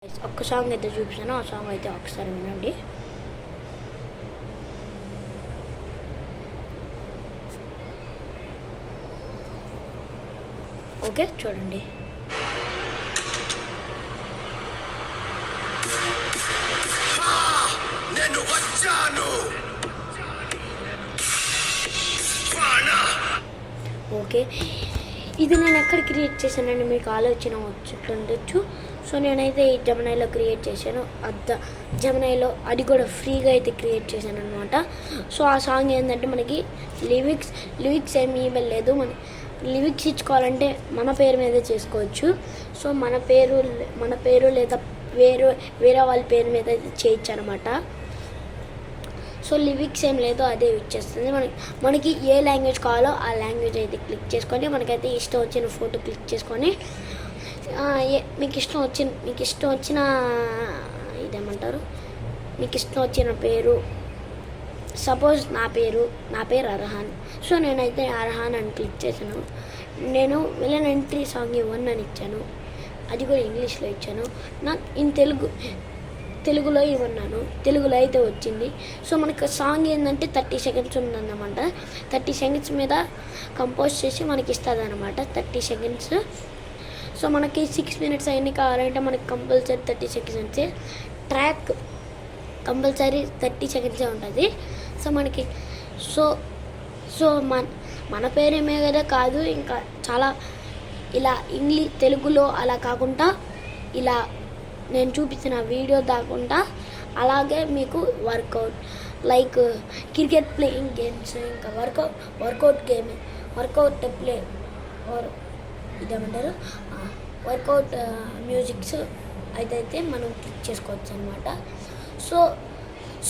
ఒక్క సాంగ్ అయితే చూపిస్తాను, ఆ సాంగ్ అయితే ఒకసారి వినండి. ఓకే చూడండి. నేను వచ్చాను. ఓకే, ఇది నేను ఎక్కడ క్రియేట్ చేశానండి మీకు ఆలోచన వచ్చుండొచ్చు. సో నేనైతే ఈ జెమినైలో క్రియేట్ చేశాను. జెమినైలో అది కూడా ఫ్రీగా అయితే క్రియేట్ చేశాను అనమాట. సో ఆ సాంగ్ ఏంటంటే మనకి లిరిక్స్ ఏమీ ఇవ్వలేదు. మన లిరిక్స్ ఇచ్చుకోవాలంటే మన పేరు మీదే చేసుకోవచ్చు. సో మన పేరు లేదా వేరే వాళ్ళ పేరు మీద అయితే చేయొచ్చు అనమాట. సో లిరిక్స్ ఏం లేదో అదే ఇచ్చేస్తుంది. మనకి ఏ లాంగ్వేజ్ కావాలో ఆ లాంగ్వేజ్ అయితే క్లిక్ చేసుకొని మనకైతే ఇష్టం వచ్చిన ఫోటో క్లిక్ చేసుకొని మీకు ఇష్టం వచ్చిన ఇదేమంటారు, మీకు ఇష్టం వచ్చిన పేరు. సపోజ్ నా పేరు అర్హాన్. సో నేనైతే అర్హాన్ అని క్లిక్ చేశాను. నేను విలన్ ఎంట్రీ సాంగ్ 1 అని ఇచ్చాను, అది కూడా ఇంగ్లీష్లో ఇచ్చాను. నాకు తెలుగులో ఇవ్వన్నాను, తెలుగులో అయితే వచ్చింది. సో మనకి సాంగ్ ఏంటంటే 30 సెకండ్స్ ఉందన్నమాట. 30 సెకండ్స్ మీద కంపోజ్ చేసి మనకి ఇస్తుంది అనమాట. 30 సెకండ్స్. సో మనకి 6 మినిట్స్ అయినా కావాలంటే మనకి కంపల్సరీ 30 సెకండ్సే. ట్రాక్ కంపల్సరీ 30 సెకండ్సే ఉంటుంది. సో మనకి సో మన పేరేమే కదా కాదు, ఇంకా చాలా ఇలా తెలుగులో అలా కాకుండా ఇలా నేను చూపించిన వీడియో దాకుండా అలాగే మీకు workout like cricket playing games, ఇంకా వర్కౌట్ ప్లే ఇదేమంటారు వర్కౌట్ మ్యూజిక్స్ అయితే మనం క్లిక్ చేసుకోవచ్చు అనమాట.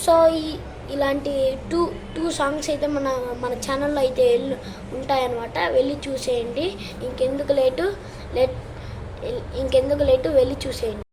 సో ఇలాంటి టూ సాంగ్స్ అయితే మన ఛానల్లో అయితే ఉంటాయన్నమాట. వెళ్ళి చూసేయండి. ఇంకెందుకు లేటు వెళ్ళి చూసేయండి.